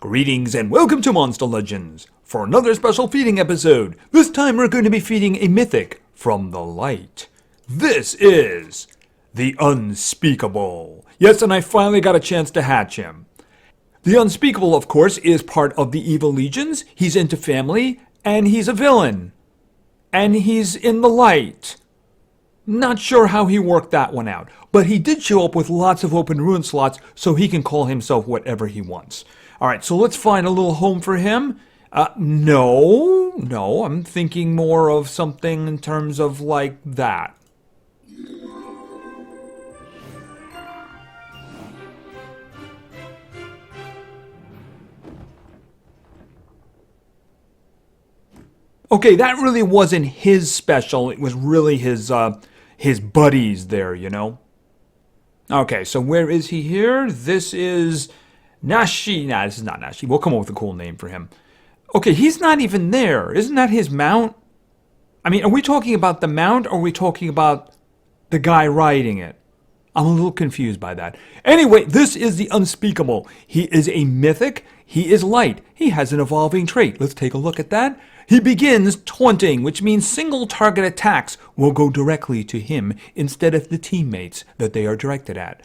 Greetings and welcome to Monster Legends for another special feeding episode. This time we're going to be feeding a mythic from the light. This is the Unspeakable. Yes, and I finally got a chance to hatch him. The Unspeakable, of course, is part of the evil legions. He's into family, and he's a villain. And he's in the light. Not sure how he worked that one out, but he did show up with lots of open rune slots, so he can call himself whatever he wants. Alright, so let's find a little home for him. No, I'm thinking more of something in terms of like that. Okay, that really wasn't his special, it was really his buddies there, you know? Okay, so where is he here? This is Nashi. Nah, this is not Nashi. We'll come up with a cool name for him. Okay, he's not even there. Isn't that his mount? I mean, are we talking about the mount or are we talking about the guy riding it? I'm a little confused by that. Anyway, this is the Unspeakable. He is a mythic. He is light. He has an evolving trait. Let's take a look at that. He begins taunting, which means single target attacks will go directly to him instead of the teammates that they are directed at.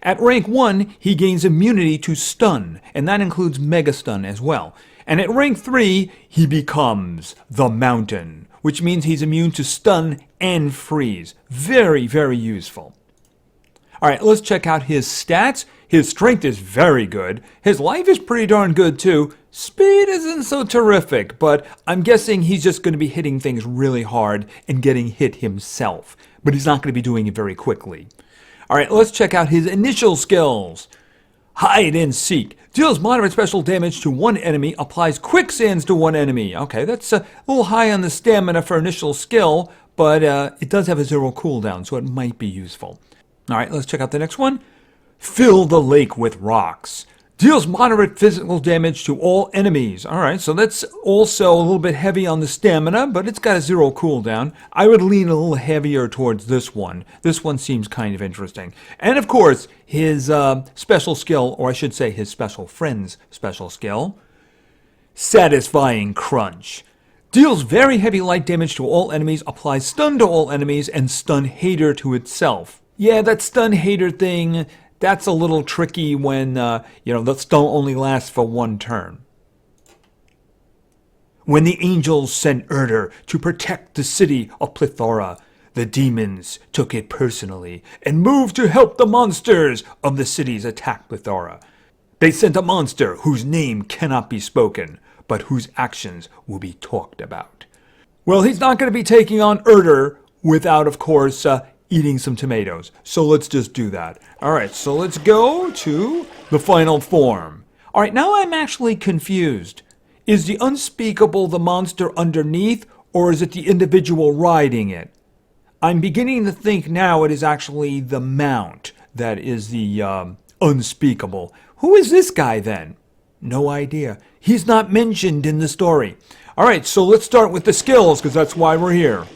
At rank 1, he gains immunity to stun, and that includes mega stun as well. And at rank 3, he becomes the Mountain, which means he's immune to stun and freeze. Very, very useful. Alright, let's check out his stats. His strength is very good. His life is pretty darn good too. Speed isn't so terrific, but I'm guessing he's just going to be hitting things really hard and getting hit himself. But he's not going to be doing it very quickly. Alright, let's check out his initial skills. Hide and Seek. Deals moderate special damage to one enemy, applies quicksands to one enemy. Okay, that's a little high on the stamina for initial skill, but it does have a 0 cooldown, so it might be useful. Alright, let's check out the next one. Fill the Lake with Rocks. Deals moderate physical damage to all enemies. Alright, so that's also a little bit heavy on the stamina, but it's got a 0 cooldown. I would lean a little heavier towards this one. This one seems kind of interesting. And of course, his special skill, or I should say his special friend's special skill, Satisfying Crunch. Deals very heavy light damage to all enemies, applies stun to all enemies, and stun hater to itself. Yeah, that stun hater thing, that's a little tricky when, the stun only lasts for one turn. When the angels sent Urder to protect the city of Plethora, the demons took it personally and moved to help the monsters of the cities attack Plethora. They sent a monster whose name cannot be spoken, but whose actions will be talked about. Well, he's not going to be taking on Urder without, of course, eating some tomatoes. So let's just do that. Alright, so let's go to the final form. Alright, now I'm actually confused. Is the Unspeakable the monster underneath, or is it the individual riding it? I'm beginning to think now it is actually the mount that is the Unspeakable. Who is this guy then? No idea. He's not mentioned in the story. Alright, so let's start with the skills, because that's why we're here.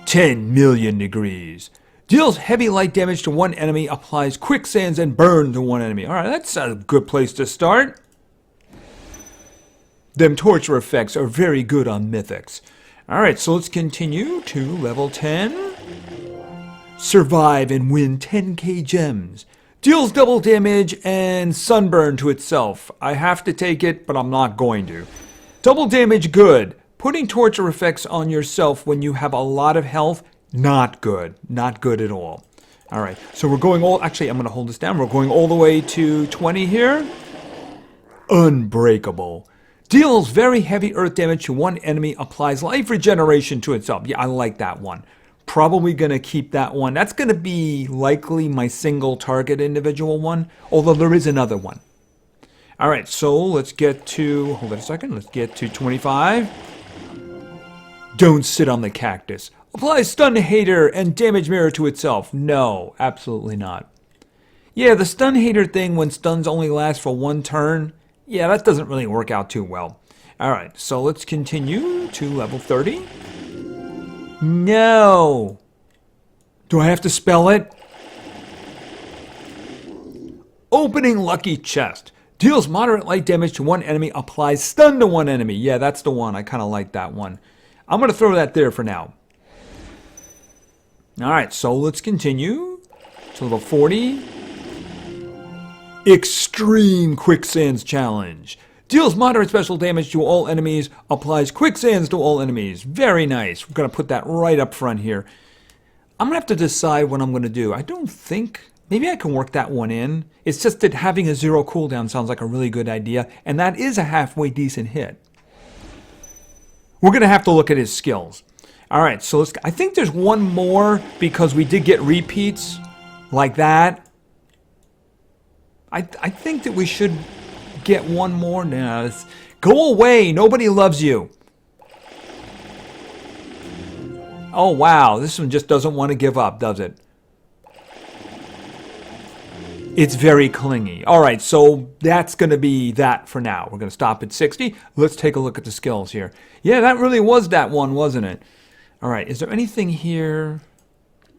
10 million degrees. Deals heavy light damage to one enemy, applies quicksands and burn to one enemy. Alright, that's a good place to start. Them torture effects are very good on mythics. Alright, so let's continue to level 10. Survive and win 10k gems. Deals double damage and sunburn to itself. I have to take it, but I'm not going to. Double damage, good. Putting torture effects on yourself when you have a lot of health, not good. Not good at all. Alright, so we're going actually, I'm going to hold this down. We're going all the way to 20 here. Unbreakable. Deals very heavy earth damage to one enemy, applies life regeneration to itself. Yeah, I like that one. Probably going to keep that one. That's going to be likely my single target individual one, although there is another one. Alright, so let's get to, hold on a second, let's get to 25. Don't sit on the cactus. Apply stun hater and damage mirror to itself. No, absolutely not. Yeah, the stun hater thing when stuns only last for one turn, yeah, that doesn't really work out too well. Alright, so let's continue to level 30. No! Do I have to spell it? Opening lucky chest. Deals moderate light damage to one enemy, applies stun to one enemy. Yeah, that's the one. I kind of like that one. I'm going to throw that there for now. All right, so let's continue to level 40. Extreme Quicksands Challenge. Deals moderate special damage to all enemies, applies quicksands to all enemies. Very nice. We're going to put that right up front here. I'm going to have to decide what I'm going to do. I don't think... Maybe I can work that one in. It's just that having a 0 cooldown sounds like a really good idea, and that is a halfway decent hit. We're going to have to look at his skills. All right, so I think there's one more because we did get repeats like that. I think that we should get one more. No, go away. Nobody loves you. Oh, wow. This one just doesn't want to give up, does it? It's very clingy. All right, so that's going to be that for now. We're going to stop at 60. Let's take a look at the skills here. Yeah, that really was that one, wasn't it? All right, is there anything here?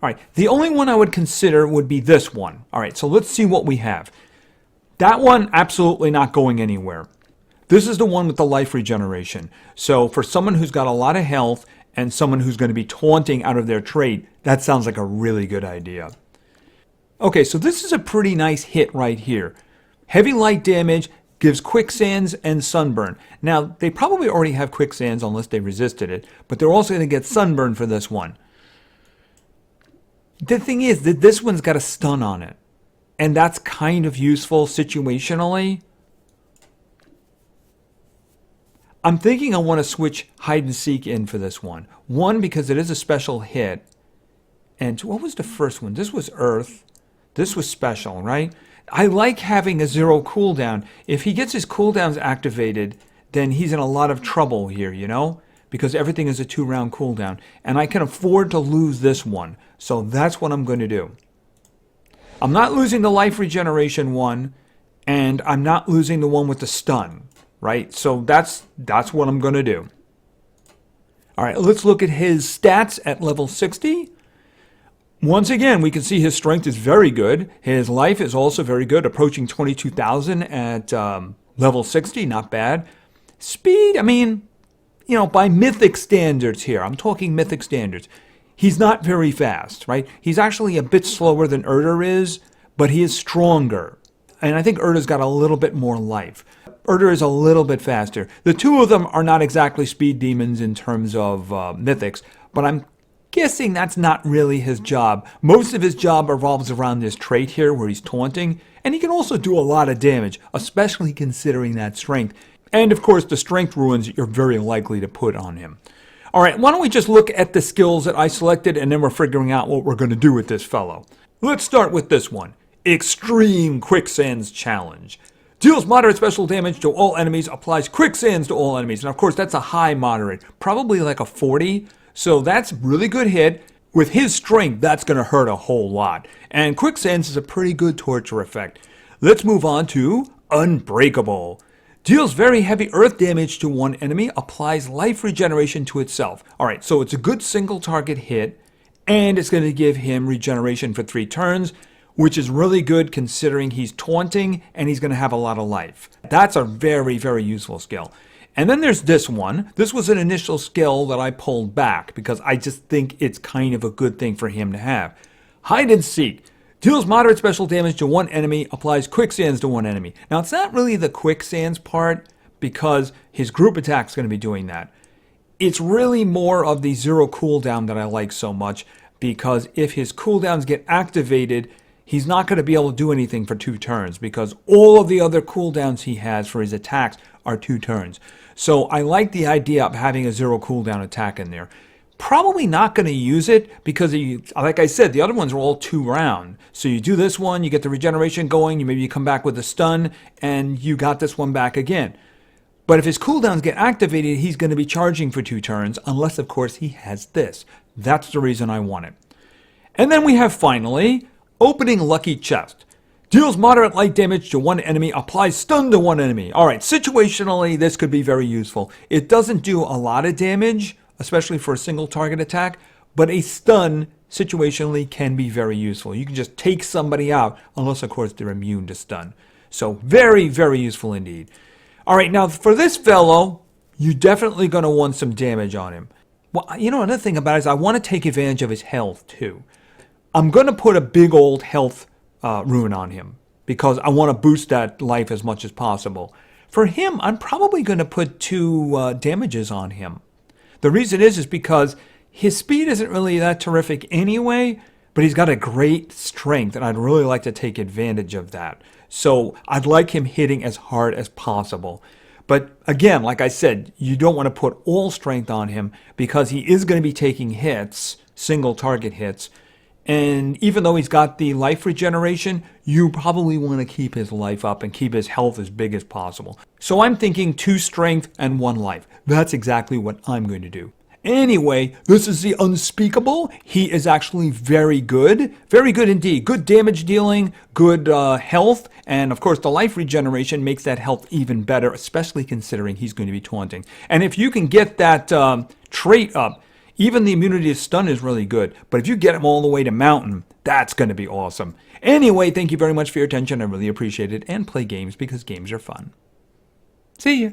All right, the only one I would consider would be this one. All right, so let's see what we have. That one, absolutely not going anywhere. This is the one with the life regeneration. So for someone who's got a lot of health and someone who's going to be taunting out of their trait, that sounds like a really good idea. Okay, so this is a pretty nice hit right here. Heavy light damage, gives quicksands and sunburn. Now, they probably already have quicksands unless they resisted it, but they're also going to get sunburn for this one. The thing is that this one's got a stun on it, and that's kind of useful situationally. I'm thinking I want to switch hide and seek in for this one. One, because it is a special hit, and what was the first one? This was Earth. This was special, right? I like having a 0 cooldown. If he gets his cooldowns activated, then he's in a lot of trouble here, you know? Because everything is a 2-round cooldown. And I can afford to lose this one. So that's what I'm going to do. I'm not losing the life regeneration one, and I'm not losing the one with the stun, right? So that's what I'm going to do. All right, let's look at his stats at level 60. Once again, we can see his strength is very good. His life is also very good, approaching 22,000 at level 60, not bad. Speed, I mean, you know, by mythic standards here, I'm talking mythic standards, he's not very fast, right? He's actually a bit slower than Erder is, but he is stronger. And I think Erder's got a little bit more life. Erder is a little bit faster. The two of them are not exactly speed demons in terms of mythics, but I'm guessing that's not really his job. Most of his job revolves around this trait here where he's taunting, and he can also do a lot of damage, especially considering that strength. And of course, the strength ruins you're very likely to put on him. All right, why don't we just look at the skills that I selected, and then we're figuring out what we're going to do with this fellow. Let's start with this one. Extreme Quicksands Challenge. Deals moderate special damage to all enemies, applies quicksands to all enemies. And of course, that's a high moderate, probably like a 40. So that's a really good hit. With his strength, that's going to hurt a whole lot. And quicksands is a pretty good torture effect. Let's move on to Unbreakable. Deals very heavy earth damage to one enemy, applies life regeneration to itself. All right, so it's a good single target hit, and it's going to give him regeneration for 3 turns, which is really good considering he's taunting and he's going to have a lot of life. That's a very, very useful skill. And then there's this one. This was an initial skill that I pulled back because I just think it's kind of a good thing for him to have. Hide and Seek. Deals moderate special damage to one enemy, applies quicksands to one enemy. Now, it's not really the quicksands part because his group attack is going to be doing that. It's really more of the 0 cooldown that I like so much because if his cooldowns get activated, he's not going to be able to do anything for 2 turns because all of the other cooldowns he has for his attacks are 2 turns. So I like the idea of having a 0 cooldown attack in there. Probably not going to use it because, like I said, the other ones are all 2 round. So you do this one, you get the regeneration going, maybe you come back with a stun, and you got this one back again. But if his cooldowns get activated, he's going to be charging for 2 turns, unless, of course, he has this. That's the reason I want it. And then we have, finally, Opening Lucky Chest. Deals moderate light damage to one enemy, applies stun to one enemy. All right, situationally, this could be very useful. It doesn't do a lot of damage, especially for a single target attack, but a stun situationally can be very useful. You can just take somebody out, unless, of course, they're immune to stun. So very, very useful indeed. All right, now for this fellow, you're definitely going to want some damage on him. Well, you know, another thing about it is I want to take advantage of his health too. I'm going to put a big old health rune on him because I want to boost that life as much as possible. For him, I'm probably going to put 2 damages on him. The reason is because his speed isn't really that terrific anyway, but he's got a great strength, and I'd really like to take advantage of that. So I'd like him hitting as hard as possible. But again, like I said, you don't want to put all strength on him because he is going to be taking hits, single target hits. And even though he's got the life regeneration, you probably want to keep his life up and keep his health as big as possible. So I'm thinking 2 strength and 1 life. That's exactly what I'm going to do. Anyway, this is the Unspeakable. He is actually very good indeed. Good damage dealing, good health, and of course the life regeneration makes that health even better, especially considering he's going to be taunting. And if you can get that trait up, even the immunity to stun is really good. But if you get him all the way to mountain, that's going to be awesome. Anyway, thank you very much for your attention. I really appreciate it. And play games because games are fun. See ya.